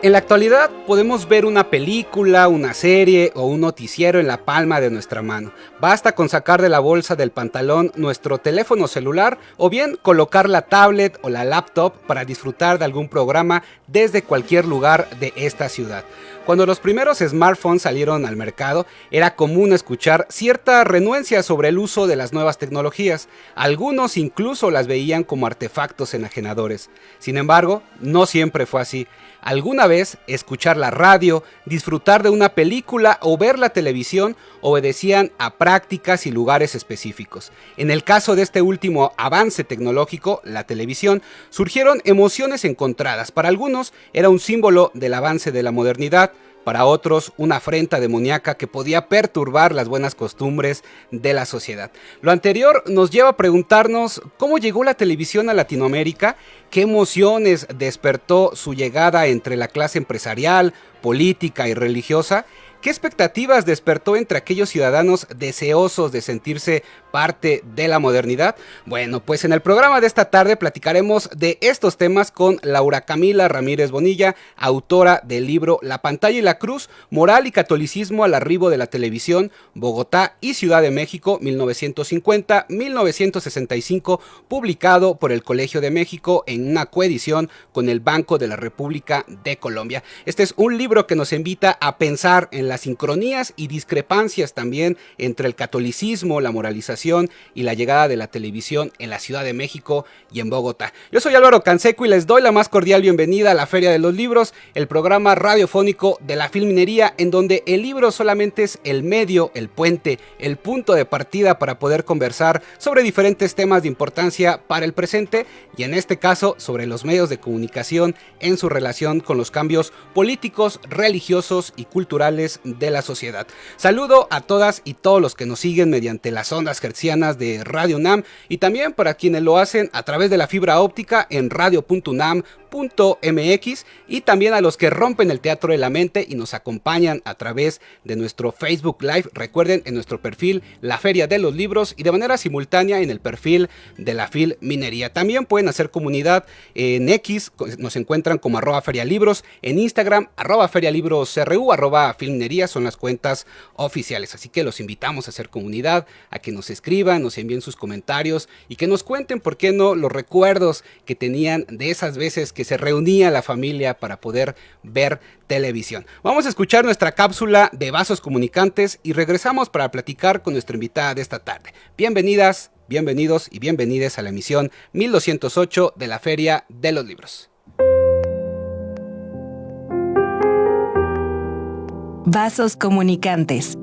En la actualidad podemos ver una película, una serie o un noticiero en la palma de nuestra mano. Basta con sacar de la bolsa del pantalón nuestro teléfono celular o bien colocar la tablet o la laptop para disfrutar de algún programa desde cualquier lugar de esta ciudad. Cuando los primeros smartphones salieron al mercado, era común escuchar cierta renuencia sobre el uso de las nuevas tecnologías. Algunos incluso las veían como artefactos enajenadores. Sin embargo, no siempre fue así. Alguna vez, escuchar la radio, disfrutar de una película o ver la televisión obedecían a prácticas y lugares específicos. En el caso de este último avance tecnológico, la televisión, surgieron emociones encontradas. Para algunos era un símbolo del avance de la modernidad, para otros una afrenta demoníaca que podía perturbar las buenas costumbres de la sociedad. Lo anterior nos lleva a preguntarnos cómo llegó la televisión a Latinoamérica, qué emociones despertó su llegada entre la clase empresarial, política y religiosa, qué expectativas despertó entre aquellos ciudadanos deseosos de sentirse parte de la modernidad. Bueno, pues en el programa de esta tarde platicaremos de estos temas con Laura Camila Ramírez Bonilla, autora del libro La pantalla y la cruz, moral y catolicismo al arribo de la televisión, Bogotá y Ciudad de México, 1950-1965, publicado por el Colegio de México en una coedición con el Banco de la República de Colombia. Este es un libro que nos invita a pensar en las sincronías y discrepancias también entre el catolicismo, la moralización y la llegada de la televisión en la Ciudad de México y en Bogotá. Yo soy Álvaro Canseco y les doy la más cordial bienvenida a la Feria de los Libros, el programa radiofónico de la Filminería, en donde el libro solamente es el medio, el puente, el punto de partida para poder conversar sobre diferentes temas de importancia para el presente y en este caso sobre los medios de comunicación en su relación con los cambios políticos, religiosos y culturales de la sociedad. Saludo a todas y todos los que nos siguen mediante las ondas hertzianas de Radio UNAM y también para quienes lo hacen a través de la fibra óptica en radio.unam.mx y también a los que rompen el teatro de la mente y nos acompañan a través de nuestro Facebook Live. Recuerden, en nuestro perfil La Feria de los Libros y de manera simultánea en el perfil de la Filminería. También pueden hacer comunidad en X, nos encuentran como @ferialibros, en Instagram @ferialibrosru, @filminería son las cuentas oficiales. Así que los invitamos a hacer comunidad, a que nos escriban, nos envíen sus comentarios y que nos cuenten, por qué no, los recuerdos que tenían de esas veces que se reunía la familia para poder ver televisión. Vamos a escuchar nuestra cápsula de vasos comunicantes y regresamos para platicar con nuestra invitada de esta tarde. Bienvenidas, bienvenidos y bienvenides a la emisión 1208 de la Feria de los Libros. Vasos comunicantes.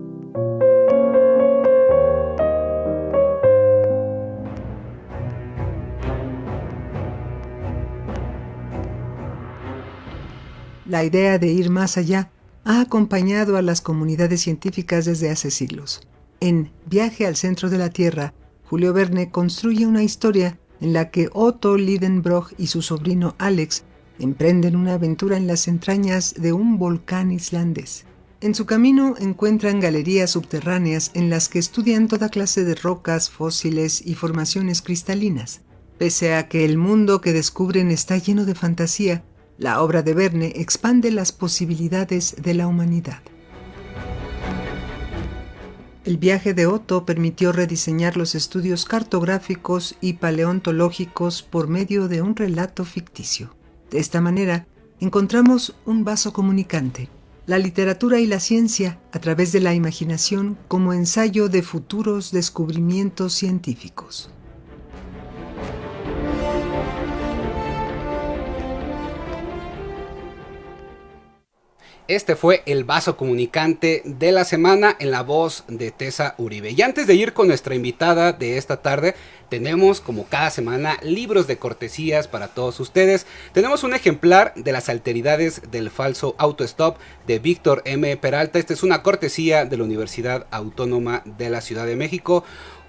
La idea de ir más allá ha acompañado a las comunidades científicas desde hace siglos. En Viaje al centro de la Tierra, Julio Verne construye una historia en la que Otto Lidenbrock y su sobrino Alex emprenden una aventura en las entrañas de un volcán islandés. En su camino encuentran galerías subterráneas en las que estudian toda clase de rocas, fósiles y formaciones cristalinas. Pese a que el mundo que descubren está lleno de fantasía, la obra de Verne expande las posibilidades de la humanidad. El viaje de Otto permitió rediseñar los estudios cartográficos y paleontológicos por medio de un relato ficticio. De esta manera, encontramos un vaso comunicante, la literatura y la ciencia a través de la imaginación como ensayo de futuros descubrimientos científicos. Este fue el vaso comunicante de la semana en la voz de Tessa Uribe. Y antes de ir con nuestra invitada de esta tarde, tenemos como cada semana libros de cortesías para todos ustedes. Tenemos un ejemplar de Las alteridades del falso autostop de Víctor M. Peralta. Esta es una cortesía de la Universidad Autónoma de la Ciudad de México.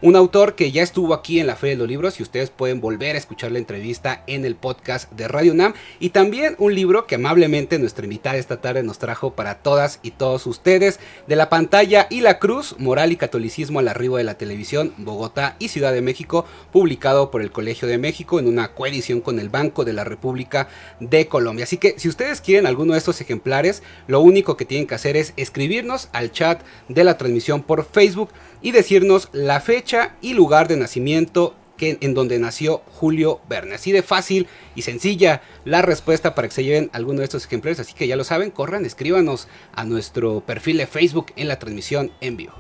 Un autor que ya estuvo aquí en la Feria de los Libros y ustedes pueden volver a escuchar la entrevista en el podcast de Radio UNAM. Y también un libro que amablemente nuestra invitada esta tarde nos trajo para todas y todos ustedes. De la pantalla y la cruz, moral y catolicismo al arribo de la televisión, Bogotá y Ciudad de México, publicado por el Colegio de México en una coedición con el Banco de la República de Colombia. Así que si ustedes quieren alguno de estos ejemplares, lo único que tienen que hacer es escribirnos al chat de la transmisión por Facebook y decirnos la fecha y lugar de nacimiento en donde nació Julio Verne. Así de fácil y sencilla la respuesta para que se lleven alguno de estos ejemplares. Así que ya lo saben, corran, escríbanos a nuestro perfil de Facebook en la transmisión en vivo.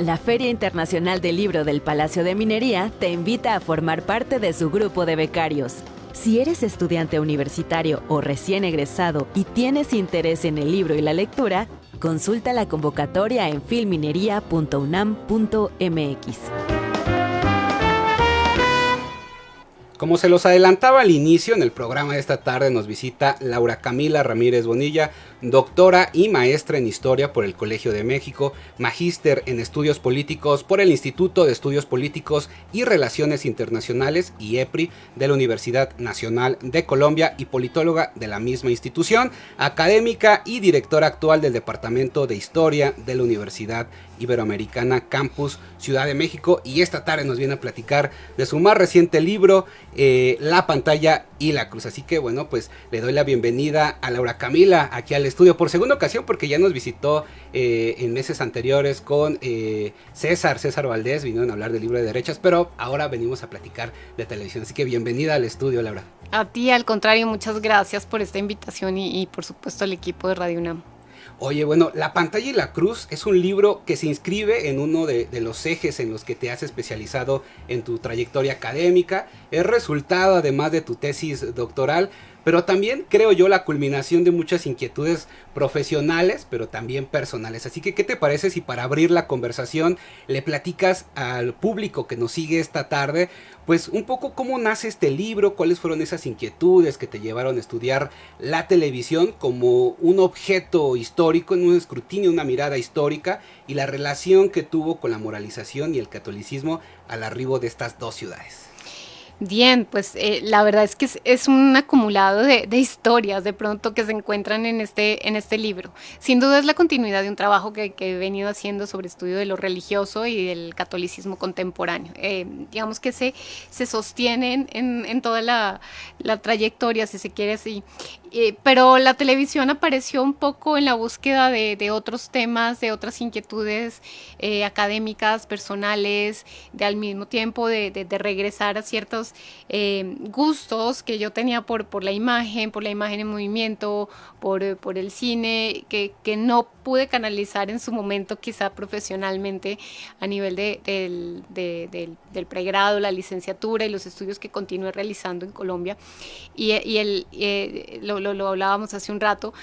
La Feria Internacional del Libro del Palacio de Minería te invita a formar parte de su grupo de becarios. Si eres estudiante universitario o recién egresado y tienes interés en el libro y la lectura, consulta la convocatoria en filminería.unam.mx. Como se los adelantaba al inicio, en el programa de esta tarde nos visita Laura Camila Ramírez Bonilla, doctora y maestra en Historia por el Colegio de México, magíster en Estudios Políticos por el Instituto de Estudios Políticos y Relaciones Internacionales, IEPRI, de la Universidad Nacional de Colombia y politóloga de la misma institución, académica y directora actual del Departamento de Historia de la Universidad Iberoamericana Campus Ciudad de México, y esta tarde nos viene a platicar de su más reciente libro, La Pantalla y la Cruz. Así que bueno, pues le doy la bienvenida a Laura Camila aquí al estudio por segunda ocasión, porque ya nos visitó en meses anteriores con César Valdés, vinieron a hablar del libro de derechas, pero ahora venimos a platicar de televisión. Así que bienvenida al estudio, Laura. A ti, al contrario, muchas gracias por esta invitación y por supuesto al equipo de Radio UNAM. Oye, bueno, La Pantalla y la Cruz es un libro que se inscribe en uno de los ejes en los que te has especializado en tu trayectoria académica. Es resultado, además de tu tesis doctoral, pero también, creo yo, la culminación de muchas inquietudes profesionales, pero también personales. Así que, ¿qué te parece si para abrir la conversación le platicas al público que nos sigue esta tarde, pues un poco cómo nace este libro, cuáles fueron esas inquietudes que te llevaron a estudiar la televisión como un objeto histórico, en un escrutinio, una mirada histórica, y la relación que tuvo con la moralización y el catolicismo al arribo de estas dos ciudades? Bien, pues la verdad es que es un acumulado de historias de pronto que se encuentran en este libro. Sin duda es la continuidad de un trabajo que he venido haciendo sobre estudio de lo religioso y del catolicismo contemporáneo. Digamos que se sostienen en toda la trayectoria, si se quiere así. Pero la televisión apareció un poco en la búsqueda de otros temas, de otras inquietudes académicas, personales, de al mismo tiempo de regresar a ciertos gustos que yo tenía por la imagen en movimiento, por el cine, que no pude canalizar en su momento quizá profesionalmente a nivel del pregrado, la licenciatura y los estudios que continué realizando en Colombia. Lo hablábamos hace un rato,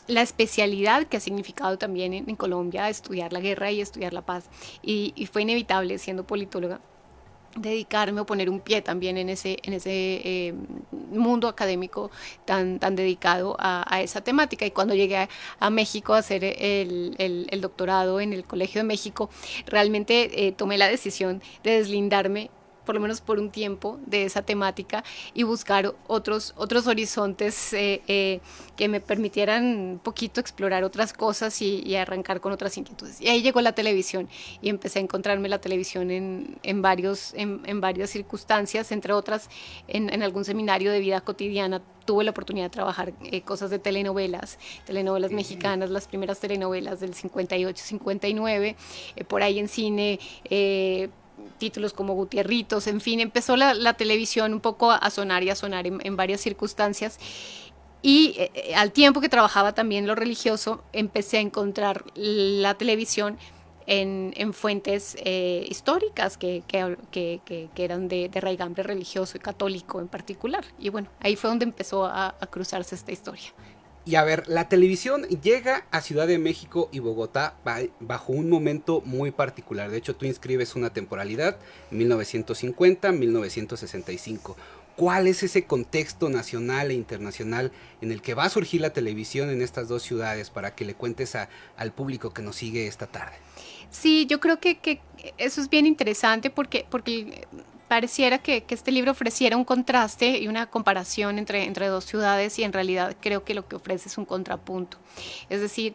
la especialidad que ha significado también en Colombia estudiar la guerra y estudiar la paz. Y fue inevitable, siendo politóloga, dedicarme o poner un pie también en ese mundo académico tan dedicado a esa temática. Y cuando llegué a México a hacer el doctorado en el Colegio de México, realmente tomé la decisión de deslindarme, por lo menos por un tiempo, de esa temática y buscar otros horizontes que me permitieran un poquito explorar otras cosas y arrancar con otras inquietudes. Y ahí llegó la televisión y empecé a encontrarme la televisión en varias circunstancias, entre otras en algún seminario de vida cotidiana. Tuve la oportunidad de trabajar cosas de telenovelas mexicanas, las primeras telenovelas del 58, 59, por ahí en cine, títulos como Gutierritos, en fin, empezó la televisión un poco a sonar en varias circunstancias. Y al tiempo que trabajaba también lo religioso, empecé a encontrar la televisión en fuentes históricas que eran de raigambre religioso y católico en particular. Y bueno, ahí fue donde empezó a cruzarse esta historia. Y a ver, la televisión llega a Ciudad de México y Bogotá bajo un momento muy particular. De hecho, tú inscribes una temporalidad, 1950-1965. ¿Cuál es ese contexto nacional e internacional en el que va a surgir la televisión en estas dos ciudades, para que le cuentes al público que nos sigue esta tarde? Sí, yo creo que eso es bien interesante porque pareciera que este libro ofreciera un contraste y una comparación entre dos ciudades, y en realidad creo que lo que ofrece es un contrapunto. Es decir,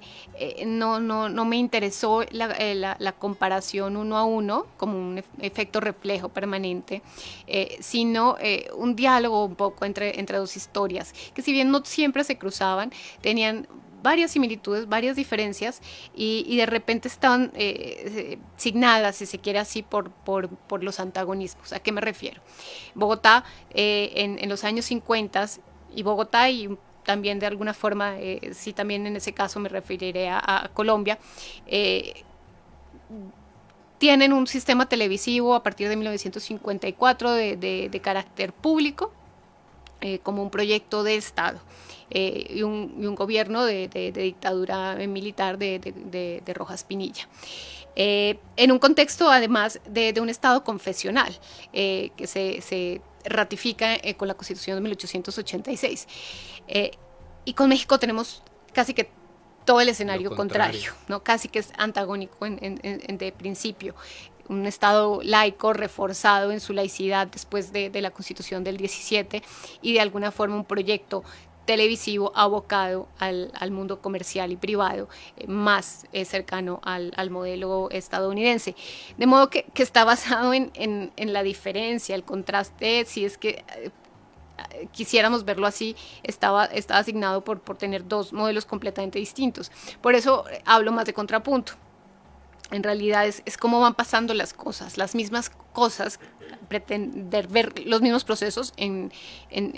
no me interesó la comparación uno a uno como un efecto reflejo permanente, sino un diálogo un poco entre dos historias, que si bien no siempre se cruzaban, tenían varias similitudes, varias diferencias, y de repente estaban signadas, si se quiere así, por los antagonismos. ¿A qué me refiero? Bogotá en los años 50, y Bogotá y también de alguna forma, sí, también en ese caso me referiré a Colombia, tienen un sistema televisivo a partir de 1954 de carácter público, como un proyecto de Estado, y un gobierno de dictadura militar de Rojas Pinilla. En un contexto además de un Estado confesional, que se ratifica con la Constitución de 1886. Y con México tenemos casi que todo el escenario contrario, ¿no? Casi que es antagónico de principio. Un Estado laico reforzado en su laicidad después de la Constitución del 17, y de alguna forma un proyecto televisivo abocado al mundo comercial y privado, más cercano al modelo estadounidense. De modo que está basado en la diferencia, el contraste, si es que quisiéramos verlo así, estaba asignado por tener dos modelos completamente distintos. Por eso hablo más de contrapunto. En realidad es cómo van pasando las cosas, las mismas cosas, pretender ver los mismos procesos en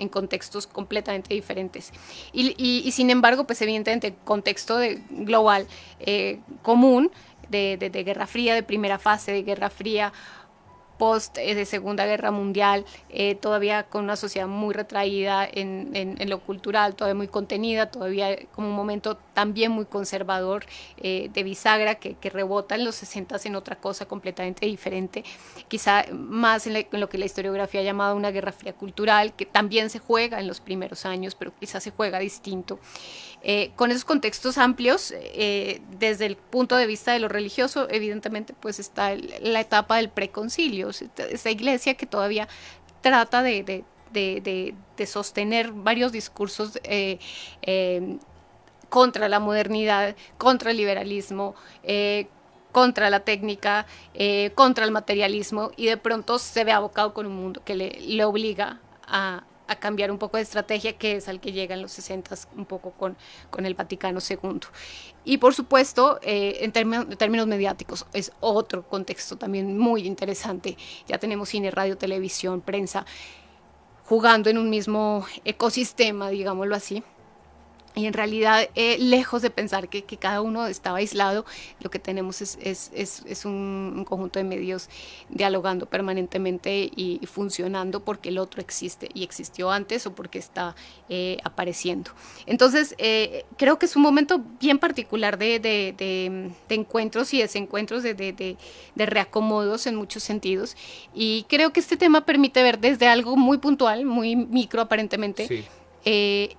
contextos completamente diferentes. Y sin embargo, pues evidentemente, contexto global, común, de Guerra Fría, de primera fase de Guerra Fría, post de Segunda Guerra Mundial, todavía con una sociedad muy retraída en lo cultural, todavía muy contenida, todavía como un momento también muy conservador, de bisagra que rebota en los 60 en otra cosa completamente diferente, quizá más en lo que la historiografía ha llamado una guerra fría cultural, que también se juega en los primeros años, pero quizás se juega distinto. Con esos contextos amplios, desde el punto de vista de lo religioso, evidentemente pues está la etapa del preconcilio, esta iglesia que todavía trata de sostener varios discursos contra la modernidad, contra el liberalismo, contra la técnica, contra el materialismo, y de pronto se ve abocado con un mundo que le obliga a cambiar un poco de estrategia, que es al que llega en los 60 un poco con el Vaticano II. Y por supuesto, en términos mediáticos, es otro contexto también muy interesante. Ya tenemos cine, radio, televisión, prensa, jugando en un mismo ecosistema, digámoslo así. Y en realidad, lejos de pensar que cada uno estaba aislado, lo que tenemos es un conjunto de medios dialogando permanentemente y funcionando porque el otro existe y existió antes, o porque está apareciendo. Entonces, creo que es un momento bien particular de encuentros y desencuentros, de reacomodos en muchos sentidos. Y creo que este tema permite ver desde algo muy puntual, muy micro aparentemente, sí,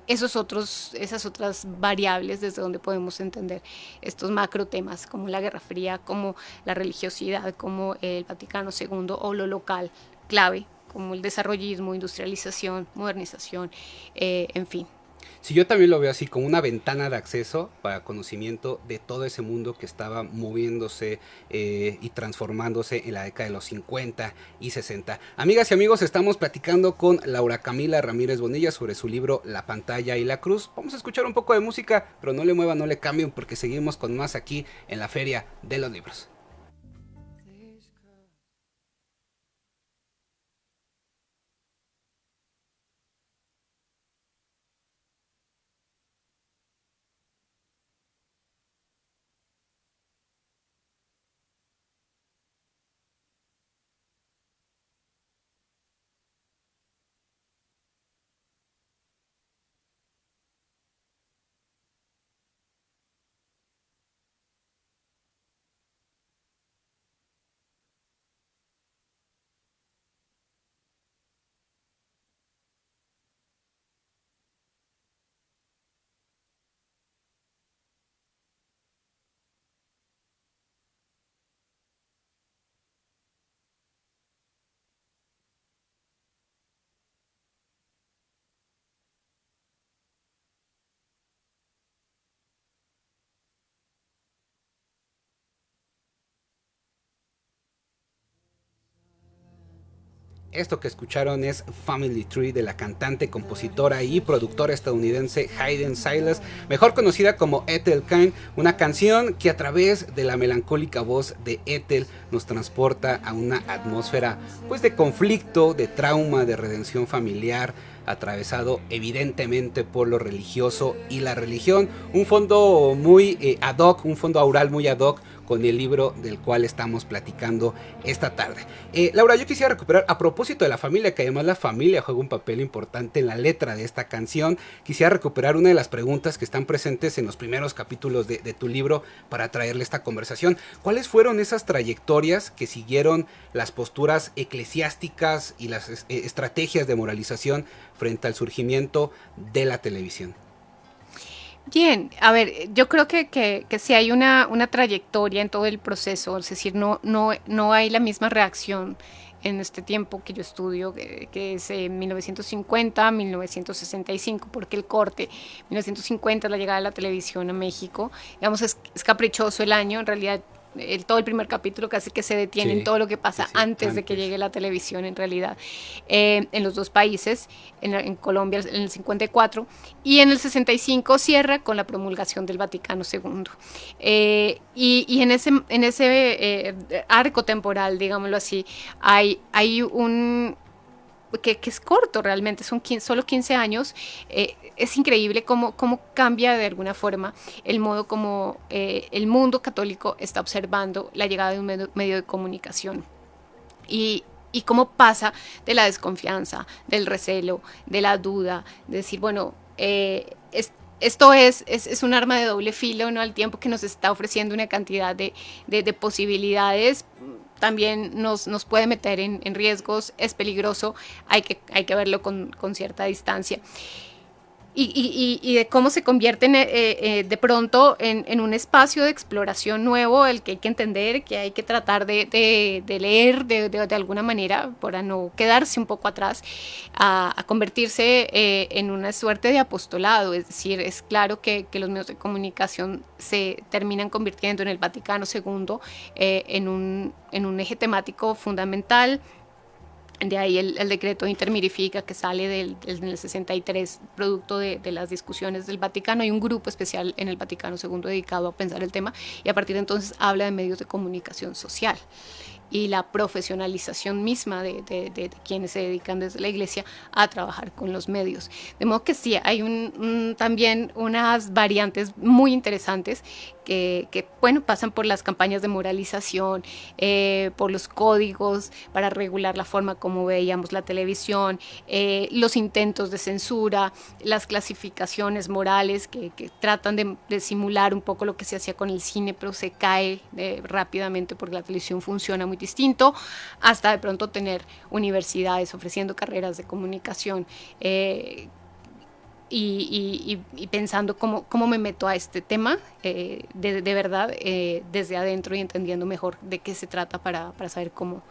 esas otras variables desde donde podemos entender estos macro temas como la Guerra Fría, como la religiosidad, como el Vaticano II, o lo local clave como el desarrollismo, industrialización, modernización, en fin. Sí, yo también lo veo así, como una ventana de acceso para conocimiento de todo ese mundo que estaba moviéndose y transformándose en la década de los 50 y 60. Amigas y amigos, estamos platicando con Laura Camila Ramírez Bonilla sobre su libro La pantalla y la cruz. Vamos a escuchar un poco de música, pero no le muevan, no le cambien, porque seguimos con más aquí en la Feria de los Libros. Esto que escucharon es Family Tree de la cantante, compositora y productora estadounidense Hayden Silas, mejor conocida como Ethel Kine, una canción que a través de la melancólica voz de Ethel nos transporta a una atmósfera pues de conflicto, de trauma, de redención familiar, atravesado evidentemente por lo religioso y la religión, un fondo muy ad hoc, un fondo aural muy ad hoc con el libro del cual estamos platicando esta tarde. Laura, yo quisiera recuperar, a propósito de la familia, que además la familia juega un papel importante en la letra de esta canción, quisiera recuperar una de las preguntas que están presentes en los primeros capítulos de tu libro para traerle esta conversación. ¿Cuáles fueron esas trayectorias que siguieron las posturas eclesiásticas y las estrategias de moralización frente al surgimiento de la televisión? Bien, a ver, yo creo que sí hay una trayectoria en todo el proceso, es decir, no hay la misma reacción en este tiempo que yo estudio, que es 1950, 1965, porque el corte, 1950 es la llegada de la televisión a México, digamos, es caprichoso el año, en realidad todo el primer capítulo casi que se detiene en todo lo que pasa antes de que llegue la televisión en realidad, en los dos países, en Colombia en el 54 y en el 65 cierra con la promulgación del Vaticano II. Y en ese arco temporal, digámoslo así, hay un... Que es corto realmente, son solo 15 años, es increíble cómo cambia de alguna forma el modo como el mundo católico está observando la llegada de un medio de comunicación y cómo pasa de la desconfianza, del recelo, de la duda, de decir, bueno, esto es un arma de doble filo, ¿no? Al tiempo que nos está ofreciendo una cantidad de posibilidades, también nos puede meter en riesgos, es peligroso, hay que verlo con cierta distancia. Y de cómo se convierten de pronto en un espacio de exploración nuevo, el que hay que entender, que hay que tratar de leer de alguna manera para no quedarse un poco atrás, a convertirse en una suerte de apostolado. Es decir, es claro que los medios de comunicación se terminan convirtiendo en el Vaticano II en un eje temático fundamental. De ahí el decreto Intermirifica que sale del 63, producto de las discusiones del Vaticano. Hay un grupo especial en el Vaticano II dedicado a pensar el tema y a partir de entonces habla de medios de comunicación social y la profesionalización misma de quienes se dedican desde la Iglesia a trabajar con los medios. De modo que sí, hay también unas variantes muy interesantes que bueno, pasan por las campañas de moralización, por los códigos para regular la forma como veíamos la televisión, los intentos de censura, las clasificaciones morales que tratan de simular un poco lo que se hacía con el cine, pero se cae rápidamente porque la televisión funciona muy distinto, hasta de pronto tener universidades ofreciendo carreras de comunicación, y pensando cómo me meto a este tema de verdad desde adentro y entendiendo mejor de qué se trata para saber cómo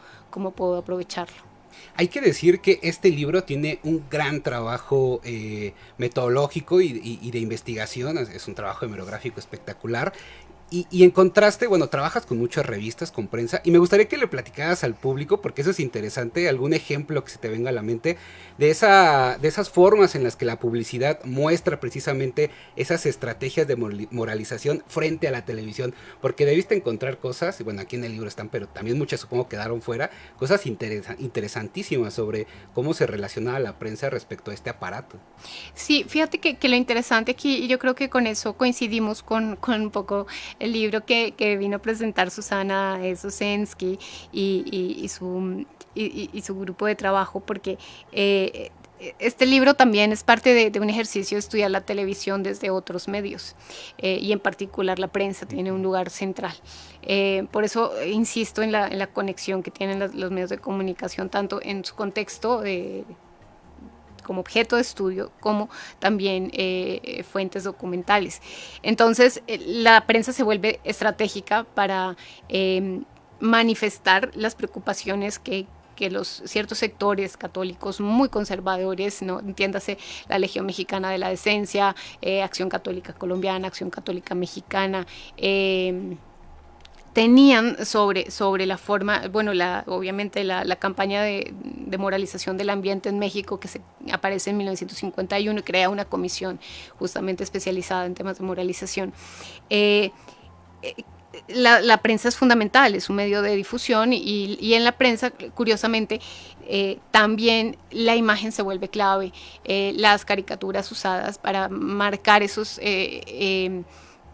puedo aprovecharlo. Hay que decir que este libro tiene un gran trabajo metodológico y de investigación, es un trabajo hemerográfico espectacular. Y en contraste, bueno, trabajas con muchas revistas, con prensa, y me gustaría que le platicaras al público, porque eso es interesante, algún ejemplo que se te venga a la mente, de esas formas en las que la publicidad muestra precisamente esas estrategias de moralización frente a la televisión, porque debiste encontrar cosas, y bueno, aquí en el libro están, pero también muchas supongo quedaron fuera, cosas interesantísimas sobre cómo se relacionaba la prensa respecto a este aparato. Sí, fíjate que lo interesante aquí, y yo creo que con eso coincidimos con un poco el libro que vino a presentar Susana Sosensky y su grupo de trabajo, porque este libro también es parte de un ejercicio de estudiar la televisión desde otros medios, y en particular la prensa tiene un lugar central. Por eso insisto en la conexión que tienen los medios de comunicación, tanto en su contexto como objeto de estudio, como también fuentes documentales. Entonces, la prensa se vuelve estratégica para manifestar las preocupaciones que los ciertos sectores católicos muy conservadores, ¿no? Entiéndase la Legión Mexicana de la Decencia, Acción Católica Colombiana, Acción Católica Mexicana, tenían sobre la forma, bueno, obviamente la campaña de de Moralización del Ambiente en México, que aparece en 1951 y crea una comisión justamente especializada en temas de moralización. La prensa es fundamental, es un medio de difusión y en la prensa, curiosamente, también la imagen se vuelve clave. Las caricaturas usadas para marcar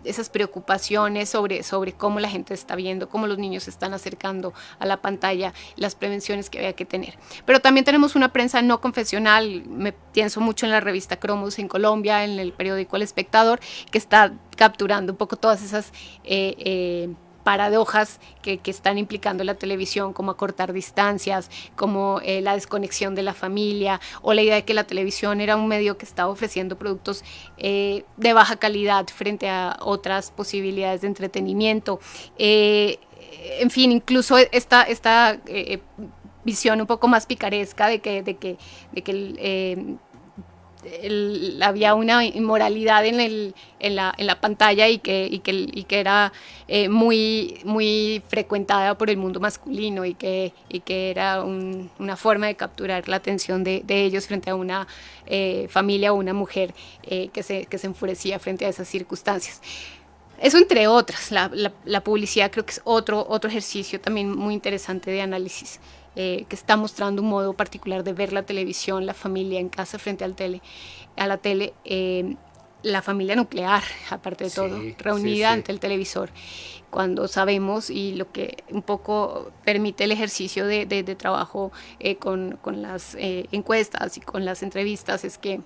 esas preocupaciones sobre cómo la gente está viendo, cómo los niños se están acercando a la pantalla, las prevenciones que había que tener. Pero también tenemos una prensa no confesional, me pienso mucho en la revista Cromos en Colombia, en el periódico El Espectador, que está capturando un poco todas esas paradojas que están implicando la televisión, como acortar distancias, como la desconexión de la familia, o la idea de que la televisión era un medio que estaba ofreciendo productos de baja calidad frente a otras posibilidades de entretenimiento. En fin, incluso esta visión un poco más picaresca de que había una inmoralidad en la pantalla y que era muy frecuentada por el mundo masculino y que era una forma de capturar la atención de ellos frente a una familia o una mujer que se enfurecía frente a esas circunstancias. Eso entre otras. La publicidad creo que es otro ejercicio también muy interesante de análisis, que está mostrando un modo particular de ver la televisión, la familia en casa frente a la tele, la familia nuclear, aparte de todo, reunida ante el televisor, cuando sabemos, y lo que un poco permite el ejercicio de trabajo con las encuestas y con las entrevistas, es que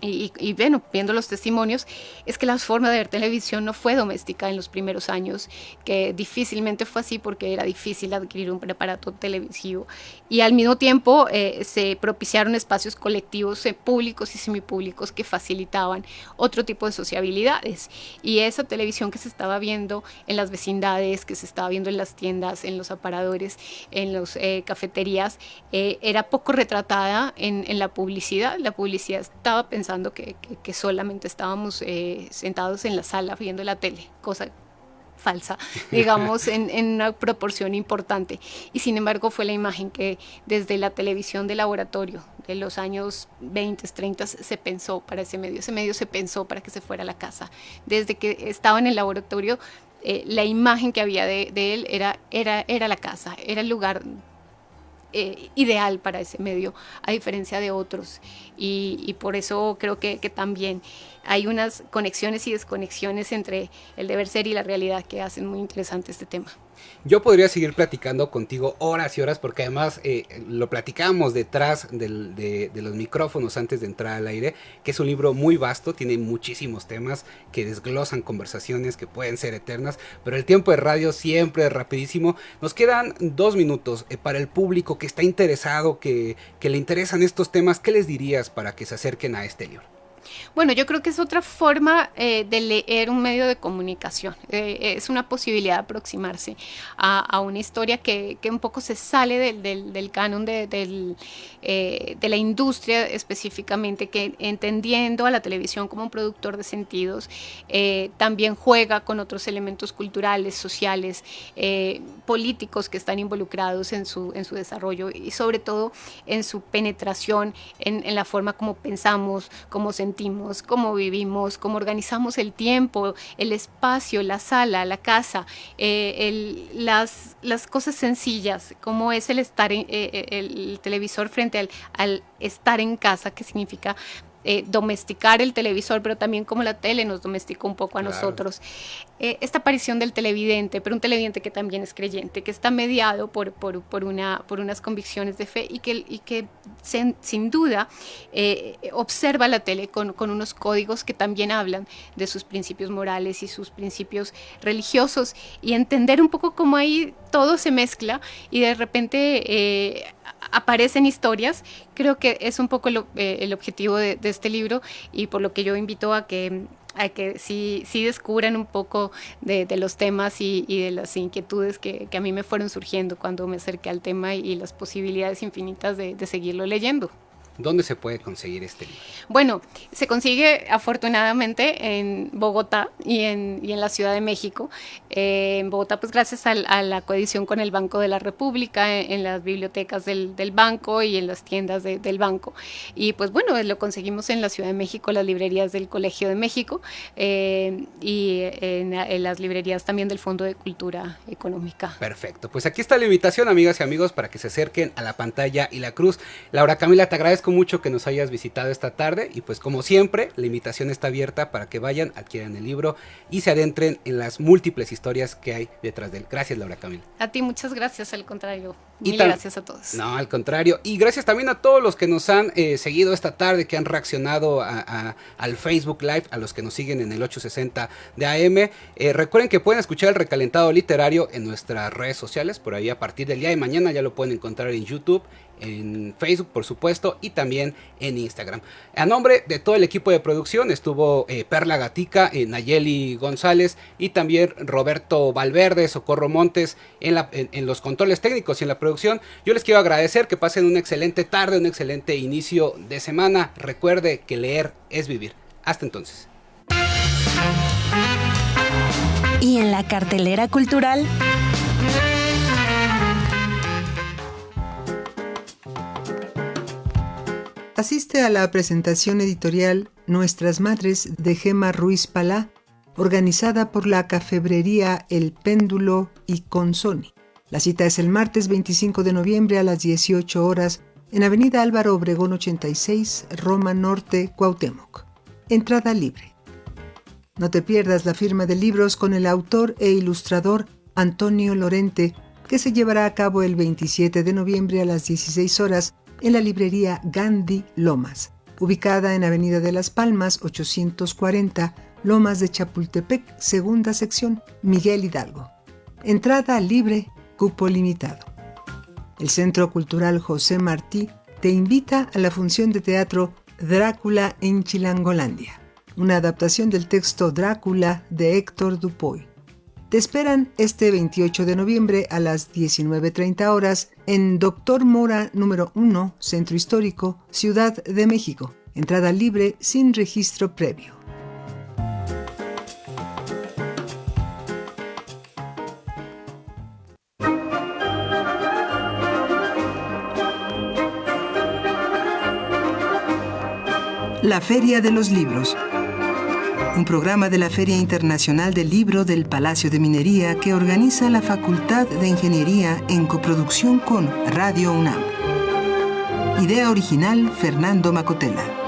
y bueno, viendo los testimonios, es que la forma de ver televisión no fue doméstica en los primeros años, que difícilmente fue así porque era difícil adquirir un aparato televisivo, y al mismo tiempo se propiciaron espacios colectivos públicos y semipúblicos que facilitaban otro tipo de sociabilidades, y esa televisión que se estaba viendo en las vecindades, que se estaba viendo en las tiendas, en los aparadores, en las cafeterías, era poco retratada en la publicidad. La publicidad estaba pensando que solamente estábamos sentados en la sala viendo la tele, cosa falsa, digamos, en una proporción importante. Y sin embargo fue la imagen que desde la televisión de laboratorio de los años 20, 30 se pensó para ese medio se pensó para que se fuera a la casa. Desde que estaba en el laboratorio, la imagen que había de él era la casa, era el lugar ideal para ese medio, a diferencia de otros, y por eso creo que también hay unas conexiones y desconexiones entre el deber ser y la realidad que hacen muy interesante este tema. Yo podría seguir platicando contigo horas y horas, porque además lo platicábamos detrás de los micrófonos antes de entrar al aire, que es un libro muy vasto, tiene muchísimos temas que desglosan conversaciones que pueden ser eternas, pero el tiempo de radio siempre es rapidísimo. Nos quedan 2 minutos para el público que está interesado, que le interesan estos temas. ¿Qué les dirías para que se acerquen a este libro? Bueno, yo creo que es otra forma de leer un medio de comunicación. Es una posibilidad de aproximarse a una historia que un poco se sale del canon de la industria específicamente, que entendiendo a la televisión como un productor de sentidos, también juega con otros elementos culturales, sociales, políticos que están involucrados en su desarrollo, y sobre todo en su penetración en la forma como pensamos, como sentimos, cómo vivimos, cómo organizamos el tiempo, el espacio, la sala, la casa, las cosas sencillas, cómo es el estar el televisor frente al estar en casa, que significa domesticar el televisor, pero también como la tele nos domesticó un poco a nosotros. Esta aparición del televidente, pero un televidente que también es creyente, que está mediado por unas convicciones de fe, y que sin duda observa la tele con unos códigos que también hablan de sus principios morales y sus principios religiosos, y entender un poco cómo ahí todo se mezcla y de repente aparecen historias. Creo que es un poco el objetivo de este libro, y por lo que yo invito a que sí descubran un poco de los temas y de las inquietudes que a mí me fueron surgiendo cuando me acerqué al tema, y las posibilidades infinitas de seguirlo leyendo. ¿dónde se puede conseguir este libro? Bueno, se consigue afortunadamente en Bogotá y en la Ciudad de México. En Bogotá, pues gracias a la coedición con el Banco de la República, en las bibliotecas del banco y en las tiendas del banco. Y pues bueno, lo conseguimos en la Ciudad de México, las librerías del Colegio de México y en las librerías también del Fondo de Cultura Económica. Perfecto, pues aquí está la invitación, amigas y amigos, para que se acerquen a la pantalla y la cruz. Laura Camila, te agradezco mucho que nos hayas visitado esta tarde y pues como siempre, la invitación está abierta para que vayan, adquieran el libro y se adentren en las múltiples historias que hay detrás de él. Gracias, Laura Camila. A ti muchas gracias, al contrario. Mil gracias a todos. No, al contrario. Y gracias también a todos los que nos han seguido esta tarde, que han reaccionado al Facebook Live, a los que nos siguen en el 860 de AM. Recuerden que pueden escuchar el recalentado literario en nuestras redes sociales. Por ahí a partir del día de mañana ya lo pueden encontrar en YouTube, en Facebook, por supuesto, y también en Instagram. A nombre de todo el equipo de producción estuvo Perla Gatica, Nayeli González y también Roberto Valverde, Socorro Montes en los controles técnicos y en la producción. Yo les quiero agradecer, que pasen una excelente tarde, un excelente inicio de semana. Recuerde que leer es vivir. Hasta entonces. Y en la cartelera cultural, asiste a la presentación editorial Nuestras Madres de Gema Ruiz Palá, organizada por la Cafebrería El Péndulo y Consoni. La cita es el martes 25 de noviembre a las 18 horas en Avenida Álvaro Obregón 86, Roma Norte, Cuauhtémoc. Entrada libre. No te pierdas la firma de libros con el autor e ilustrador Antonio Lorente, que se llevará a cabo el 27 de noviembre a las 16 horas en la librería Gandhi Lomas, ubicada en Avenida de las Palmas 840, Lomas de Chapultepec, segunda sección, Miguel Hidalgo. Entrada libre, cupo limitado. El Centro Cultural José Martí te invita a la función de teatro Drácula en Chilangolandia, una adaptación del texto Drácula de Héctor Dupuy. Te esperan este 28 de noviembre a las 19:30 horas en Doctor Mora número 1, Centro Histórico, Ciudad de México. Entrada libre sin registro previo. La Feria de los Libros. Un programa de la Feria Internacional del Libro del Palacio de Minería que organiza la Facultad de Ingeniería en coproducción con Radio UNAM. Idea original, Fernando Macotela.